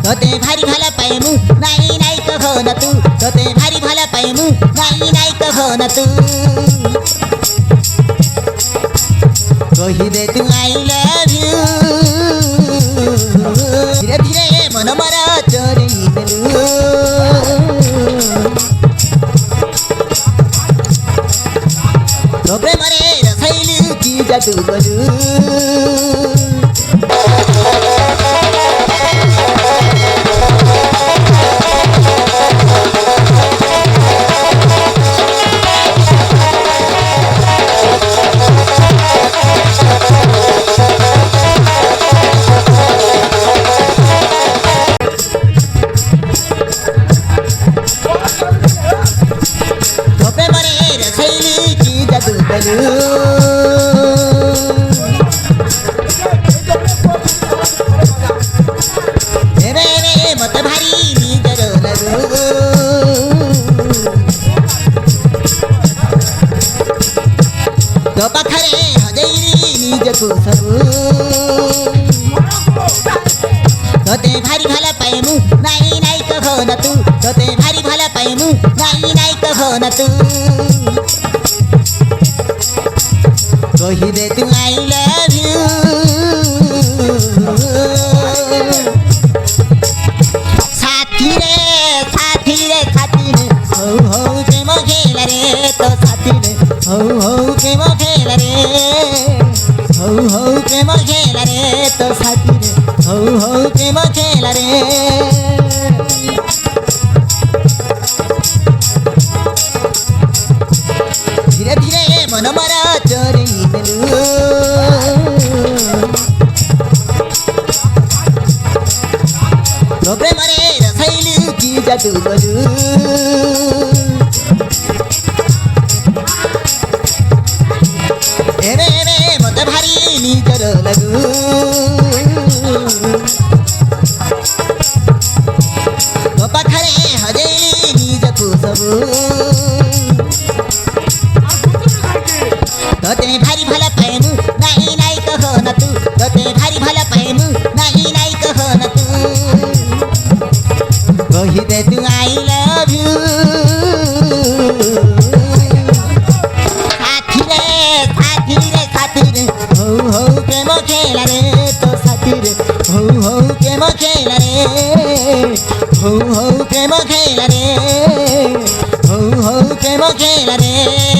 তোতে ভারি ভালো পাই মু নাই নাই কখন তু তোতে ভারি ভালো পাই মু নাই নাই কখন তু কহি দে তু আই লাভ ইউ ধীরে ধীরে মন মরা চোরেই দেলু তো প্রেমরে রসাইলু কি জাদু কলু মত ভারি নিজর লাগু তো পাখরে হজেইরি নিজকু সবু তোতে ভারি ভালো পাই মু নাই নাই কখন তু তোতে ভারি ভালো পাই মু নাই নাই কখন তু কহি দে তু আই লাভ ইউ সাথী রে সাথী রে সাথী রে হৌ হৌ প্রেম খেলা রে তো সাথী রে হৌ হৌ প্রেম খেলা রে হৌ হৌ প্রেম খেলা রে তো সাথী রে হৌ হৌ প্রেম খেলা রে ধীরে ধীরে মন মরা চোরেই দেলু তো প্রেমরে রসাইলু কি জাদু কলু এবে এবে মত ভারি নিজর লাগু তো পাখরে হজেইলি নিজকু সবু তোতে ভারি ভালো পাই মু নাই নাই কখন তু তোতে ভারি ভালো পাই মু নাই নাই কখন তু কহি দে তু আই লাভ ইউ সাথী রে সাথী রে সাথী রে হৌ হৌ প্রেম খেলা রে তো সাথী রে হৌ হৌ প্রেম খেলা রে হৌ হৌ প্রেম খেলা রে হৌ হৌ প্রেম খেলা রে